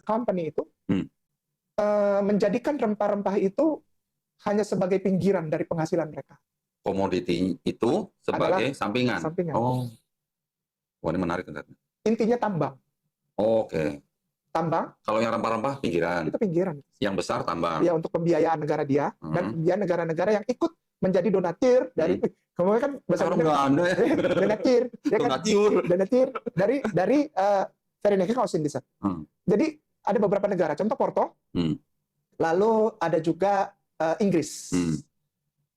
company itu menjadikan rempah-rempah itu hanya sebagai pinggiran dari penghasilan mereka. Komoditi itu sebagai sampingan. Oh, wah ini menarik. Intinya tambang. Oke. Tambang. Kalau yang rempah-rempah pinggiran. Itu pinggiran. Yang besar tambang. Ya, untuk pembiayaan negara dia dan pembiayaan negara-negara yang ikut menjadi donatur dari kemudian kan bahasa donatur, ya kan? Donatur dari Vereniging House Industry. Jadi ada beberapa negara, contoh Porto, lalu ada juga Inggris,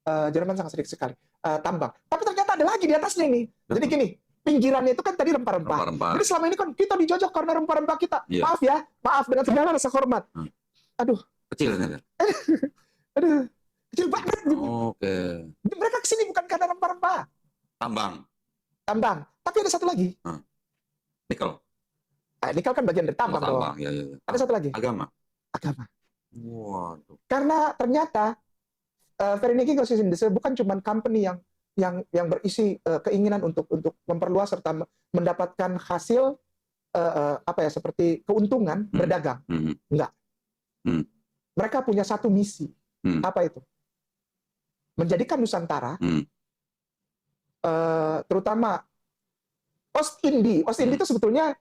Jerman sangat sedikit sekali tambang. Tapi ternyata ada lagi di atasnya ini. Jadi gini, pinggirannya itu kan tadi rempah-rempah. Jadi selama ini kan kita dijajah karena rempah-rempah kita. Maaf ya, maaf dengan segala rasa hormat. Aduh, kecil ternyata. Aduh, kecil banget. Oke. Mereka kesini bukan karena rempah-rempah. Tambang. Tapi ada satu lagi. Nikel. Nikel kan bagian dari tambang dong. Ya. Ada satu lagi. Agama. Waduh. Karena ternyata Vereniging House Industry bukan cuma company yang berisi keinginan untuk memperluas serta mendapatkan hasil seperti keuntungan berdagang. Enggak. Mereka punya satu misi. Apa itu? Menjadikan Nusantara, terutama Ostindi. Ostindi itu sebetulnya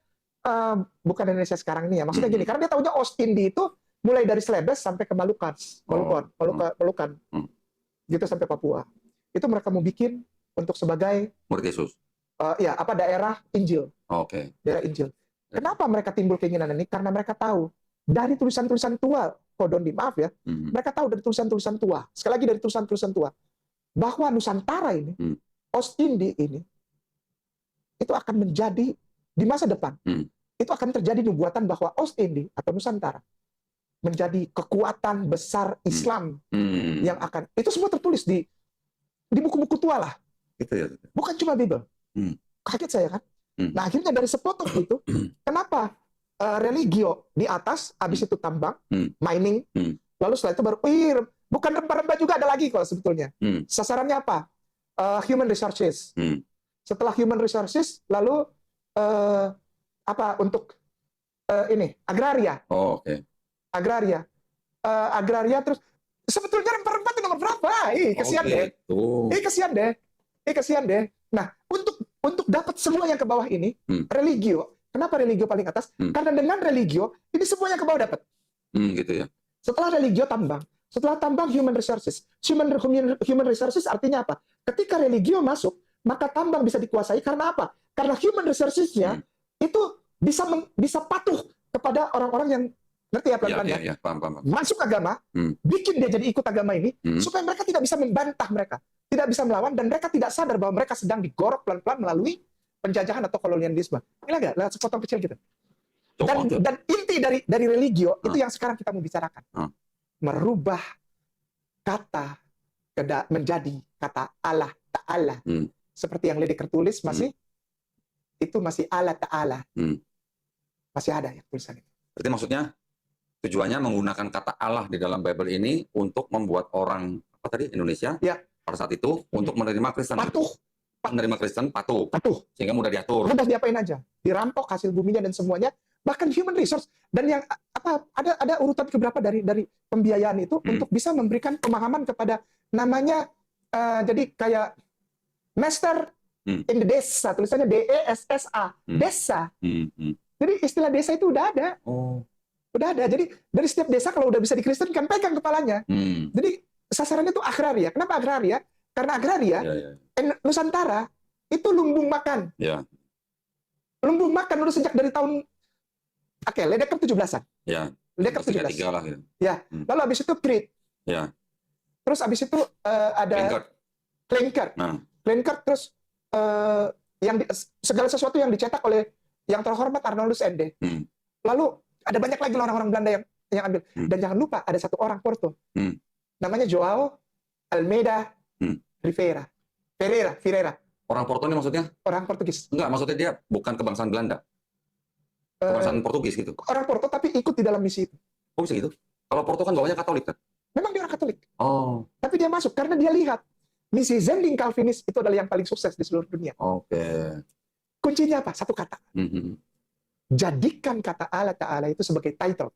bukan Indonesia sekarang ini ya. Maksudnya gini, karena dia tahunya Ostindi itu mulai dari Celebes sampai ke Malukan, gitu sampai Papua. Itu mereka mau bikin untuk sebagai murid Yesus. Daerah Injil. Daerah Injil. Kenapa mereka timbul keinginan ini? Karena mereka tahu dari tulisan-tulisan tua, Kodondi, maaf ya, mereka tahu dari tulisan-tulisan tua, sekali lagi dari tulisan-tulisan tua, bahwa Nusantara ini, Ostindi ini, itu akan menjadi, di masa depan, itu akan terjadi nubuatan bahwa Ostindi atau Nusantara menjadi kekuatan besar Islam yang akan, itu semua tertulis di buku-buku tua lah. Bukan cuma Bible. Kaget saya kan? Nah akhirnya dari sepotong itu, kenapa religio di atas, habis itu tambang, mining, lalu setelah itu baru, bukan rempah-rempah juga ada lagi kok sebetulnya. Sasarannya apa? Human resources. Setelah human resources, lalu untuk agraria. Agraria terus sebetulnya rempah-rempah itu nomor berapa? Kesian deh. Nah, untuk dapat semua yang ke bawah ini, religio. Kenapa religio paling atas? Karena dengan religio ini semua yang ke bawah dapat. Gitu ya. Setelah religio tambang, setelah tambang human resources. Human resources artinya apa? Ketika religio masuk, maka tambang bisa dikuasai karena apa? Karena human resources-nya itu bisa patuh kepada orang-orang yang ngerti ya pelan-pelan ya. Paham. Masuk agama, bikin dia jadi ikut agama ini, supaya mereka tidak bisa membantah mereka, tidak bisa melawan, dan mereka tidak sadar bahwa mereka sedang digorok pelan-pelan melalui penjajahan atau kolonialisme. Ini nggak? Lihat sepotong kecil gitu. Dan inti dari religio itu yang sekarang kita mau bicarakan. Merubah kata menjadi kata Allah Ta'ala. Seperti yang Ledek tertulis itu masih Allah Ta'ala. Masih ada ya tulisan itu. Berarti maksudnya tujuannya menggunakan kata Allah di dalam Bible ini untuk membuat orang Indonesia pada saat itu untuk menerima Kristen. Menerima Kristen patuh. Sehingga mudah diatur. Mudah diapain aja. Dirampok hasil buminya dan semuanya. Bahkan human resource. Dan yang ada urutan keberapa dari pembiayaan itu untuk bisa memberikan pemahaman kepada namanya jadi kayak master in the desa, tulisannya DESSA, desa. Jadi istilah desa itu udah ada. Udah ada. Jadi dari setiap desa kalau udah bisa dikristenkan, pegang kepalanya. Jadi sasarannya itu agraria. Kenapa agraria? Karena agraria, Nusantara itu lumbung makan. Lumbung makan udah sejak dari tahun Ledek 17-an. Ledek 17. Lalu habis itu Crete. Terus habis itu ada Klinker. Klinker terus segala sesuatu yang dicetak oleh yang terhormat Arnoldus Ende. Lalu ada banyak lagi orang-orang Belanda yang ambil. Dan jangan lupa ada satu orang Porto. Namanya João Almeida Ferreira. Orang Porto ini maksudnya? Orang Portugis. Enggak, maksudnya dia bukan kebangsaan Belanda. Kebangsaan Portugis gitu. Orang Porto tapi ikut di dalam misi itu. Oh bisa gitu? Kalau Porto kan bawahnya Katolik kan? Memang dia orang Katolik. Tapi dia masuk karena dia lihat misi Zending Calvinis itu adalah yang paling sukses di seluruh dunia. Kuncinya apa? Satu kata. jadikan kata Allah Ta'ala itu sebagai title.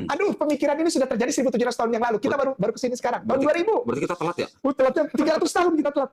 Aduh, pemikiran ini sudah terjadi 1700 tahun yang lalu. Kita baru kesini sekarang, tahun 2000. Berarti kita telat ya? Telatnya 300 tahun kita telat.